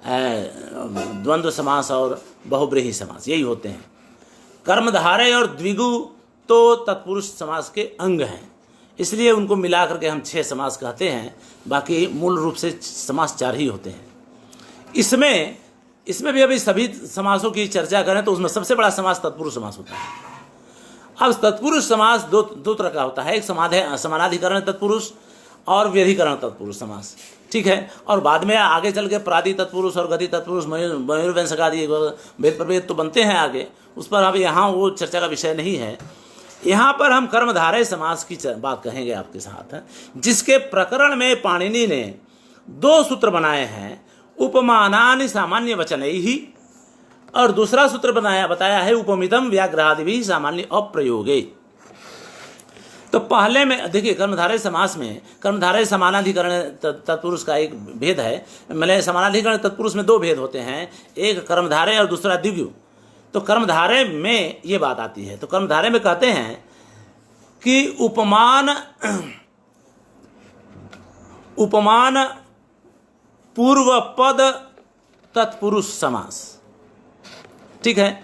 Speaker 1: द्वंद्व समास और बहुब्रीहि समास, यही होते हैं। कर्मधारय और द्विगु तो तत्पुरुष समास के अंग हैं, इसलिए उनको मिला करके हम 6 समास कहते हैं। बाकी मूल रूप से समास 4 ही होते हैं। इसमें भी अभी सभी समासों की चर्चा करें तो उसमें सबसे बड़ा समास तत्पुरुष समास होता है। अब तत्पुरुष समास दो तरह का होता है, एक समानाधिकरण तत्पुरुष और व्यधिकरण तत्पुरुष समास। ठीक है, और बाद में आगे चल के प्रादि तत्पुरुष और गति तत्पुरुष, मयूरवंशक आदि भेद प्रभेद तो बनते हैं आगे, उस पर अब यहाँ वो चर्चा का विषय नहीं है। यहाँ पर हम कर्मधारय समास की बात कहेंगे आपके साथ, जिसके प्रकरण में पाणिनि ने 2 सूत्र बनाए हैं, उपमानानि सामान्य वचनैहि, और दूसरा सूत्र बताया है उपमितम व्याघ्रादि भी सामान्य अप्रयोगे। तो पहले में देखिए, कर्मधारय समास में कर्मधारय समानाधिकरण तत्पुरुष का एक भेद है, मतलब समानाधिकरण तत्पुरुष में 2 भेद होते हैं, एक कर्मधारय और दूसरा द्विगु। तो कर्मधारय में ये बात आती है, तो कर्मधारय में कहते हैं कि उपमान पूर्व पद तत्पुरुष समास। ठीक है,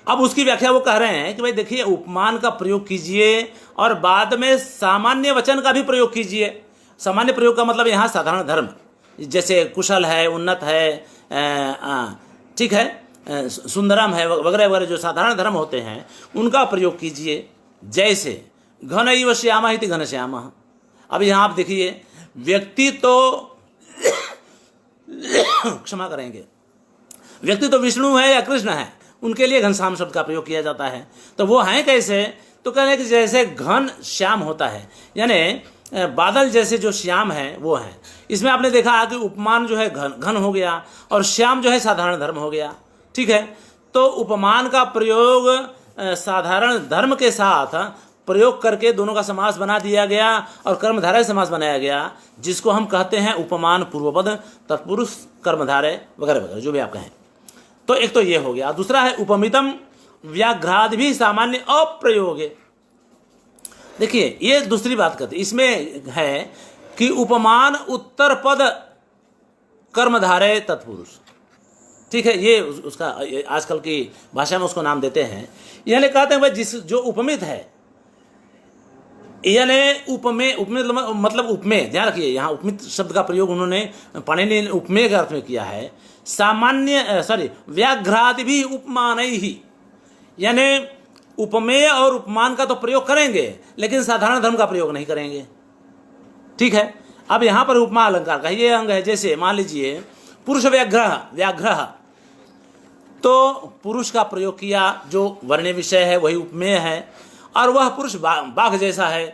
Speaker 1: अब उसकी व्याख्या वो कह रहे हैं कि भाई देखिए, उपमान का प्रयोग कीजिए और बाद में सामान्य वचन का भी प्रयोग कीजिए। सामान्य प्रयोग का मतलब यहाँ साधारण धर्म, जैसे कुशल है, उन्नत है, ठीक है, सुंदरम है, वगैरह वगैरह जो साधारण धर्म होते हैं उनका प्रयोग कीजिए। जैसे घनैव श्यामः इति घनश्यामः। अब यहाँ आप देखिए, व्यक्ति तो क्षमा करेंगे, व्यक्ति तो विष्णु है या कृष्ण है, उनके लिए घनश्याम शब्द का प्रयोग किया जाता है। तो वो हैं कैसे, तो कह रहे हैं कि जैसे घन श्याम होता है, यानी बादल जैसे जो श्याम है वो है। इसमें आपने देखा कि उपमान जो है घन घन हो गया और श्याम जो है साधारण धर्म हो गया। ठीक है, तो उपमान का प्रयोग साधारण धर्म के साथ प्रयोग करके दोनों का समास बना दिया गया और कर्मधारय समास बनाया गया, जिसको हम कहते हैं उपमान पूर्वपद, तत्पुरुष, कर्मधारय वगैरह वगैरह जो भी आप कहें। तो एक तो ये हो गया। दूसरा है उपमितम व्याघ्रादि भी सामान्य अप्रयोगे। देखिए ये दूसरी बात करते, इसमें है कि उपमान उत्तर पद कर्मधारय तत्पुरुष। ठीक है, ये उसका आजकल की भाषा में उसको नाम देते हैं। यानी कहते हैं भाई जिस जो उपमित है, यानी उपमेय, उपमेय मतलब उपमेय, ध्यान रखिए यहाँ उपमित शब्द का प्रयोग उन्होंने पाणिनि ने उपमेय के अर्थ में किया है। सामान्य व्याघ्रादि भी उपमान ही, यानी उपमेय और उपमान का तो प्रयोग करेंगे लेकिन साधारण धर्म का प्रयोग नहीं करेंगे। ठीक है, अब यहाँ पर उपमा अलंकार का ये अंग है। जैसे मान लीजिए पुरुष व्याघ्र, तो पुरुष का प्रयोग किया, जो वर्ण्य विषय है वही उपमेय है, और वह पुरुष बाघ जैसा है,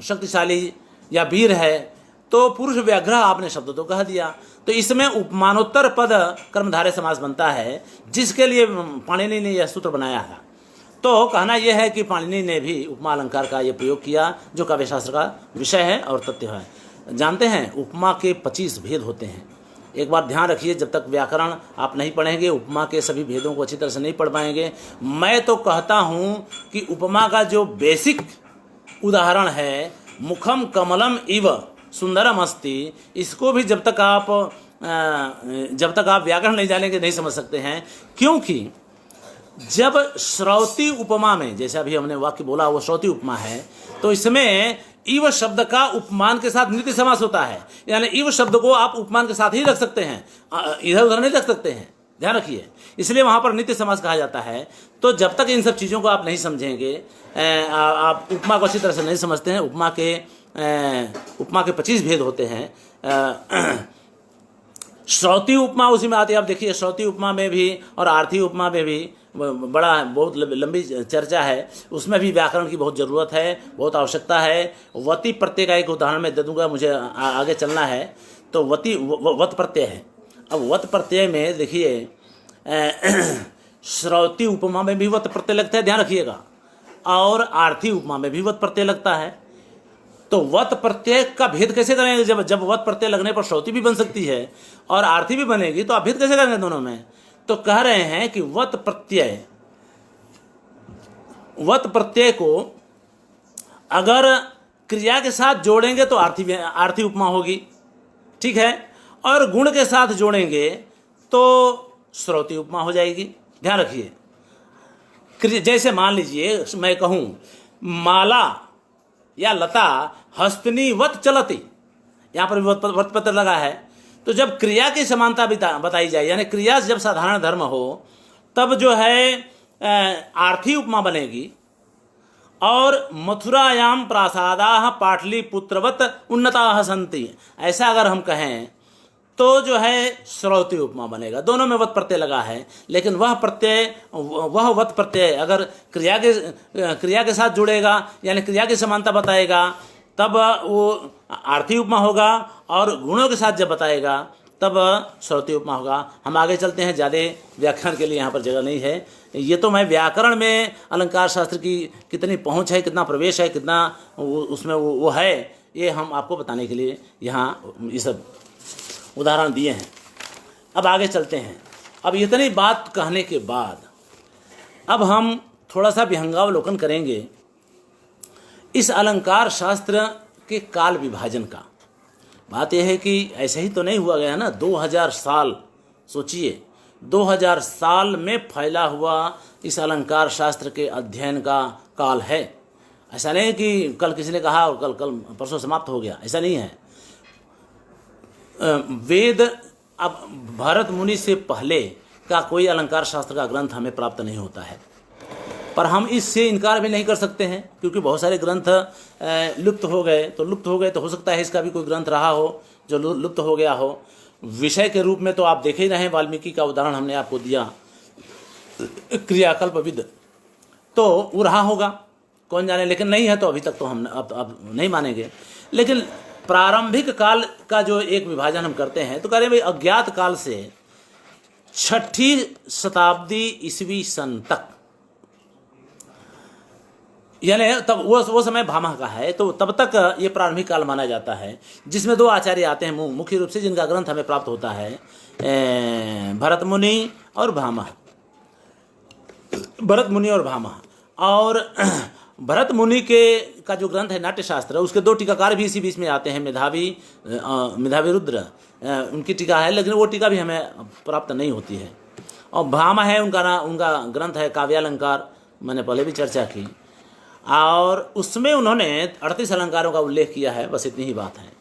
Speaker 1: शक्तिशाली या वीर है, तो पुरुष व्याघ्र आपने शब्द तो कह दिया। तो इसमें उपमानोत्तर पद कर्मधारय समास बनता है, जिसके लिए पाणिनि ने यह सूत्र बनाया था। तो कहना यह है कि पाणिनि ने भी उपमा अलंकार का यह प्रयोग किया, जो काव्यशास्त्र का विषय है और तथ्य है। जानते हैं उपमा के 25 भेद होते हैं। एक बार ध्यान रखिए, जब तक व्याकरण आप नहीं पढ़ेंगे उपमा के सभी भेदों को अच्छी तरह से नहीं पढ़ पाएंगे। मैं तो कहता हूँ कि उपमा का जो बेसिक उदाहरण है मुखम कमलम इव सुंदरम अस्ति, इसको भी जब तक आप व्याकरण नहीं जानेंगे नहीं समझ सकते हैं। क्योंकि जब श्रौती उपमा में, जैसे अभी हमने वाक्य बोला वो श्रौती उपमा है, तो इसमें इव शब्द का उपमान के साथ नित्य समास होता है। यानी इव शब्द को आप उपमान के साथ ही रख सकते हैं, इधर उधर नहीं रख सकते हैं, ध्यान रखिए, इसलिए वहां पर नित्य समास कहा जाता है। तो जब तक इन सब चीज़ों को आप नहीं समझेंगे, आप उपमा को अच्छी तरह से नहीं समझते हैं। उपमा के 25 भेद होते हैं। श्रौती उपमा उसी में आती है। आप देखिए श्रौती उपमा में भी और आर्थी उपमा में भी बहुत लंबी चर्चा है, उसमें भी व्याकरण की बहुत ज़रूरत है, बहुत आवश्यकता है। वति प्रत्यय का एक उदाहरण मैं दे दूंगा, मुझे आगे चलना है। तो वत प्रत्यय है। अब वत प्रत्यय में देखिए श्रौती उपमा में भी वत प्रत्यय लगता है, ध्यान रखिएगा, और आर्थी उपमा में भी वत प्रत्यय लगता है। तो वत प्रत्यय का भेद कैसे करेंगे? जब वत प्रत्यय लगने पर श्रौती भी बन सकती है और आर्थी भी बनेगी, तो आप भेद कैसे करेंगे दोनों में? तो कह रहे हैं कि वत प्रत्यय को अगर क्रिया के साथ जोड़ेंगे तो आर्थी उपमा होगी, ठीक है, और गुण के साथ जोड़ेंगे तो श्रौती उपमा हो जाएगी। ध्यान रखिए, जैसे मान लीजिए मैं कहूं माला या लता हस्तनी वत चलती, यहां पर वत प्रत्यय लगा है। तो जब क्रिया की समानता बताई जाए, यानी क्रिया जब साधारण धर्म हो, तब जो है आर्थी उपमा बनेगी। और मथुरायाम प्रासादा पाटलिपुत्रवत उन्नता सन्ति, ऐसा अगर हम कहें तो जो है श्रौती उपमा बनेगा। दोनों में वत प्रत्यय लगा है, लेकिन वह वत प्रत्यय अगर क्रिया के साथ जुड़ेगा, यानी क्रिया की समानता बताएगा, तब वो आर्थी उपमा होगा, और गुणों के साथ जब बताएगा तब श्रौती उपमा होगा। हम आगे चलते हैं, ज़्यादा व्याख्यान के लिए यहाँ पर जगह नहीं है। ये तो मैं व्याकरण में अलंकार शास्त्र की कितनी पहुँच है, कितना प्रवेश है, कितना उसमें वो है, ये हम आपको बताने के लिए यहाँ ये सब उदाहरण दिए हैं। अब आगे चलते हैं। अब इतनी बात कहने के बाद अब हम थोड़ा सा विहंगावलोकन करेंगे इस अलंकार शास्त्र के काल विभाजन का। बात यह है कि ऐसे ही तो नहीं हुआ गया ना, 2000 साल, सोचिए 2000 साल में फैला हुआ इस अलंकार शास्त्र के अध्ययन का काल है। ऐसा नहीं कि कल किसी ने कहा और कल परसों समाप्त हो गया, ऐसा नहीं है। वेद, अब भरत मुनि से पहले का कोई अलंकार शास्त्र का ग्रंथ हमें प्राप्त नहीं होता है, पर हम इससे इनकार भी नहीं कर सकते हैं, क्योंकि बहुत सारे ग्रंथ लुप्त हो गए। तो हो सकता है इसका भी कोई ग्रंथ रहा हो जो लुप्त हो गया हो। विषय के रूप में तो आप देख ही रहे हैं, वाल्मीकि का उदाहरण हमने आपको दिया, क्रियाकल्पविद, तो वो रहा होगा। कौन जाने, लेकिन नहीं है तो अभी तक तो हम अब नहीं मानेंगे। लेकिन प्रारंभिक काल का जो एक विभाजन हम करते हैं तो कह रहे हैं भाई अज्ञात काल से 6ठी शताब्दी ईस्वी सन तक, यानी तब वो समय भामह का है, तो तब तक ये प्रारंभिक काल माना जाता है, जिसमें 2 आचार्य आते हैं मुख्य रूप से, जिनका ग्रंथ हमें प्राप्त होता है, भरत मुनि और भामह। भरत मुनि और भामह। और भरत मुनि के का जो ग्रंथ है नाट्यशास्त्र, उसके 2 टीकाकार भी इसी बीच में आते हैं, मेधावी रुद्र उनकी टीका है, लेकिन वो टीका भी हमें प्राप्त नहीं होती है। और भामह है उनका ग्रंथ है काव्यालंकार, मैंने पहले भी चर्चा की, और उसमें उन्होंने 38 अलंकारों का उल्लेख किया है। बस इतनी ही बात है।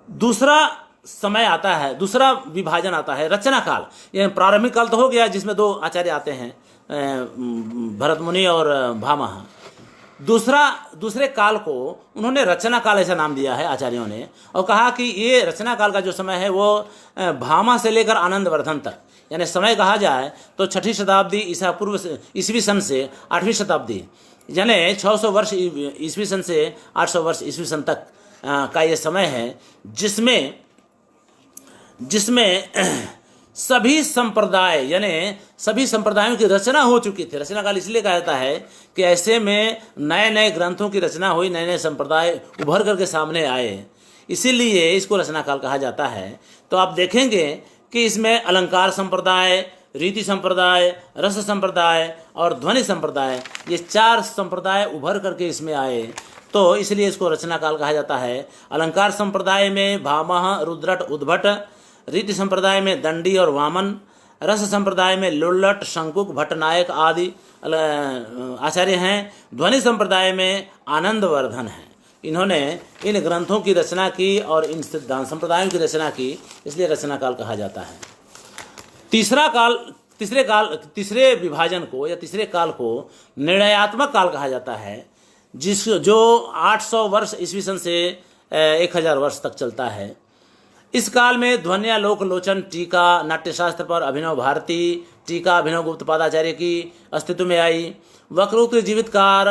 Speaker 1: दूसरा समय आता है, दूसरा विभाजन आता है रचना काल। यह प्रारंभिक काल तो हो गया जिसमें 2 आचार्य आते हैं, भरत मुनि और भामह। दूसरे काल को उन्होंने रचना काल ऐसा नाम दिया है आचार्यों ने, और कहा कि ये रचना काल का जो समय है वो भामह से लेकर आनंदवर्धन तक, यानी समय कहा जाए तो 6ठी शताब्दी ईसा पूर्व ईस्वी सन से 8वीं शताब्दी, यानी 600 वर्ष ईस्वी सन से 800 वर्ष ईस्वी सन तक का ये समय है, जिसमें सभी संप्रदाय, यानी सभी संप्रदायों की रचना हो चुकी थी। रचना काल इसलिए कहा जाता है कि ऐसे में नए नए ग्रंथों की रचना हुई, नए नए संप्रदाय उभर करके सामने आए, इसीलिए इसको रचना काल कहा जाता है। तो आप देखेंगे कि इसमें अलंकार संप्रदाय, रीति संप्रदाय, रस संप्रदाय और ध्वनि संप्रदाय, ये 4 संप्रदाय उभर करके इसमें आए, तो इसलिए इसको रचना काल कहा जाता है। अलंकार संप्रदाय में भामह, रुद्रट, उद्भट, रीति संप्रदाय में दंडी और वामन, रस संप्रदाय में लुल्लट, शंकुक, भट्टनायक आदि आचार्य हैं। ध्वनि संप्रदाय में आनंदवर्धन हैं। इन्होंने इन ग्रंथों की रचना की और इन सिद्धांत संप्रदायों की रचना की, इसलिए रचना काल कहा जाता है। तीसरे विभाजन को या तीसरे काल को निर्णयात्मक काल कहा जाता है, जो 800 वर्ष ईस्वी सन से 1000 वर्ष तक चलता है। इस काल में ध्वन्यालोक लोचन टीका, नाट्यशास्त्र पर अभिनव भारती टीका अभिनव गुप्त पादाचार्य की अस्तित्व में आई। वक्रोक्त जीवितकार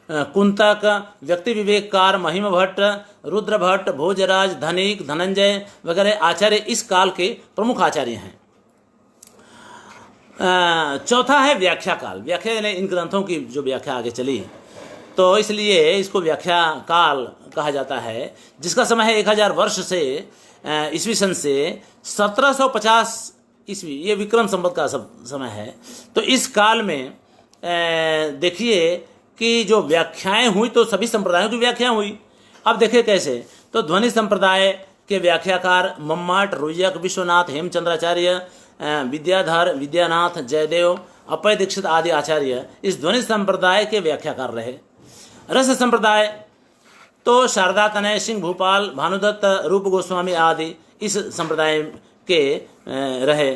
Speaker 1: कुंतक, व्यक्ति विवेककार महिम भट्ट, रुद्र भट्ट, भोजराज, धनिक, धनंजय वगैरह आचार्य इस काल के प्रमुख आचार्य हैं। चौथा है व्याख्या काल। व्याख्या यानी इन ग्रंथों की जो व्याख्या आगे चली, तो इसलिए इसको व्याख्या काल कहा जाता है, जिसका समय है 1000 वर्ष से ईस्वी सन से 1750 ईस्वी, ये विक्रम संवत का समय है। तो इस काल में देखिए कि जो व्याख्याएं हुई तो सभी संप्रदायों की व्याख्या हुई। अब देखिए कैसे, तो ध्वनि संप्रदाय के व्याख्याकार मम्मट, रुयक, विश्वनाथ, हेमचंद्राचार्य, विद्याधर, विद्यानाथ, जयदेव, अपय दीक्षित आदि आचार्य इस ध्वनि संप्रदाय के व्याख्याकार रहे। रस संप्रदाय तो शारदा, तनय सिंह, भूपाल, भानुदत्त, रूप गोस्वामी आदि इस संप्रदाय के रहे।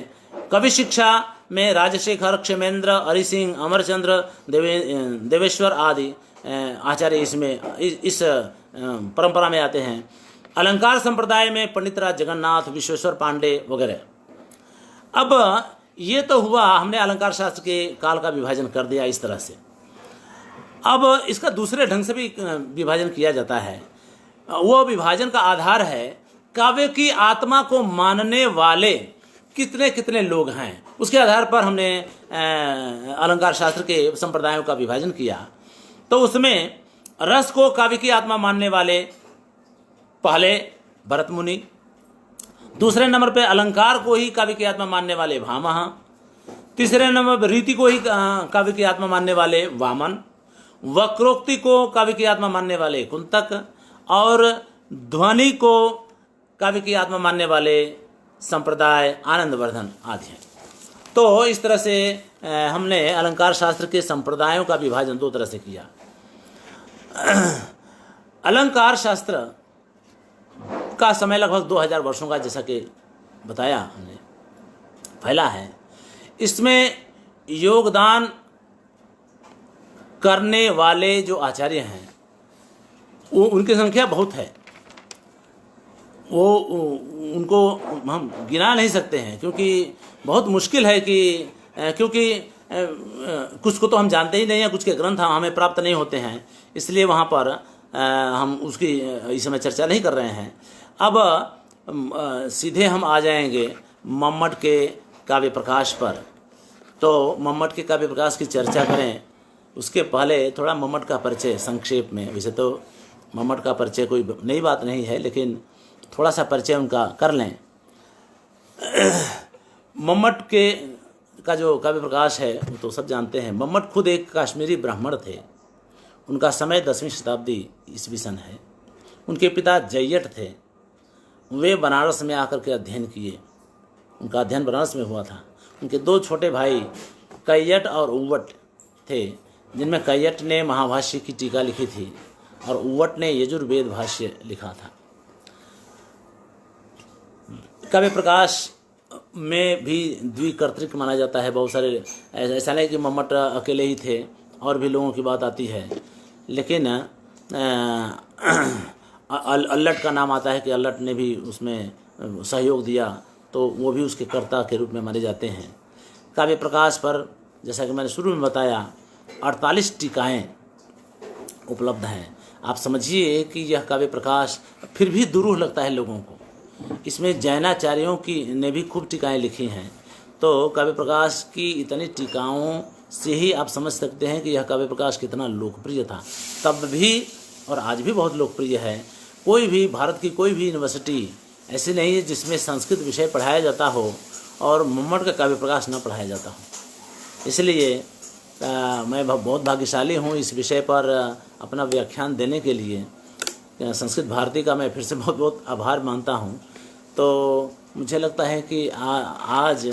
Speaker 1: कवि शिक्षा में राजशेखर, क्षेमेंद्र, हरिसिंह, अमरचंद्र, देवेश्वर आदि आचार्य इसमें इस परंपरा में आते हैं। अलंकार संप्रदाय में पंडितराज जगन्नाथ, विश्वेश्वर पांडे वगैरह। अब ये तो हुआ, हमने अलंकार शास्त्र के काल का विभाजन कर दिया इस तरह से। अब इसका दूसरे ढंग से भी विभाजन किया जाता है। वो विभाजन का आधार है काव्य की आत्मा को मानने वाले कितने कितने लोग हैं, उसके आधार पर हमने अलंकार शास्त्र के संप्रदायों का विभाजन किया। तो उसमें रस को काव्य की आत्मा मानने वाले पहले भरत मुनि, दूसरे नंबर पे अलंकार को ही काव्य की आत्मा मानने वाले भामह, तीसरे नंबर पर रीति को ही काव्य की आत्मा मानने वाले वामन, वक्रोक्ति को काव्य की आत्मा मानने वाले कुंतक, और ध्वनि को काव्य की आत्मा मानने वाले संप्रदाय आनंदवर्धन आदि हैं। तो इस तरह से हमने अलंकार शास्त्र के संप्रदायों का विभाजन 2 तरह से किया। अलंकार शास्त्र का समय लगभग 2000 वर्षों का, जैसा कि बताया हमने, फैला है। इसमें योगदान करने वाले जो आचार्य हैं वो उनकी संख्या बहुत है, वो उनको हम गिना नहीं सकते हैं, क्योंकि बहुत मुश्किल है कि क्योंकि कुछ को तो हम जानते ही नहीं हैं, कुछ के ग्रंथ हमें प्राप्त नहीं होते हैं, इसलिए वहाँ पर हम उसकी इस समय चर्चा नहीं कर रहे हैं। अब सीधे हम आ जाएंगे मम्मट के काव्य प्रकाश पर। तो मम्मट के काव्य प्रकाश की चर्चा करें उसके पहले थोड़ा मम्मट का परिचय संक्षेप में। वैसे तो मम्मट का परिचय कोई नई बात नहीं है, लेकिन थोड़ा सा परिचय उनका कर लें। मम्मट का जो काव्य प्रकाश है वो तो सब जानते हैं। मम्मट खुद एक कश्मीरी ब्राह्मण थे। उनका समय 10वीं शताब्दी ईस्वी सन है। उनके पिता जय्यट थे। वे बनारस में आकर के अध्ययन किए। उनका अध्ययन बनारस में हुआ था। उनके 2 छोटे भाई कैयट और उव्वट थे, जिनमें कैयट ने महाभाष्य की टीका लिखी थी और उव्वट ने यजुर्वेद भाष्य लिखा था। काव्य प्रकाश में भी द्विकर्तृक माना जाता है। बहुत सारे, ऐसा नहीं कि मम्मट अकेले ही थे, और भी लोगों की बात आती है। लेकिन अल्लट का नाम आता है कि अल्लट ने भी उसमें सहयोग दिया, तो वो भी उसके कर्ता के रूप में माने जाते हैं। काव्य प्रकाश पर जैसा कि मैंने शुरू में बताया 48 टीकाएँ उपलब्ध हैं। आप समझिए कि यह काव्य प्रकाश फिर भी दुरूह लगता है लोगों को। इसमें जैनाचार्यों की ने भी खूब टीकाएँ लिखी हैं। तो काव्य प्रकाश की इतनी टीकाओं से ही आप समझ सकते हैं कि यह काव्य प्रकाश कितना लोकप्रिय था। तब भी और आज भी बहुत लोकप्रिय है। कोई भी भारत की कोई भी यूनिवर्सिटी ऐसी नहीं है जिसमें संस्कृत विषय पढ़ाया जाता हो और मम्मट का काव्य प्रकाश न पढ़ाया जाता हो। इसलिए मैं बहुत भाग्यशाली हूँ इस विषय पर अपना व्याख्यान देने के लिए। संस्कृत भारती का मैं फिर से बहुत बहुत आभार मानता हूँ। तो मुझे लगता है कि आज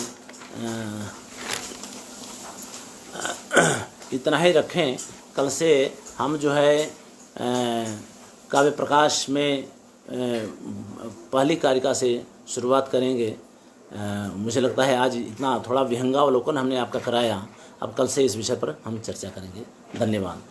Speaker 1: इतना ही रखें। कल से हम जो है काव्य प्रकाश में पहली कारिका से शुरुआत करेंगे। मुझे लगता है आज इतना थोड़ा विहंगावलोकन हमने आपका कराया। अब कल से इस विषय पर हम चर्चा करेंगे। धन्यवाद।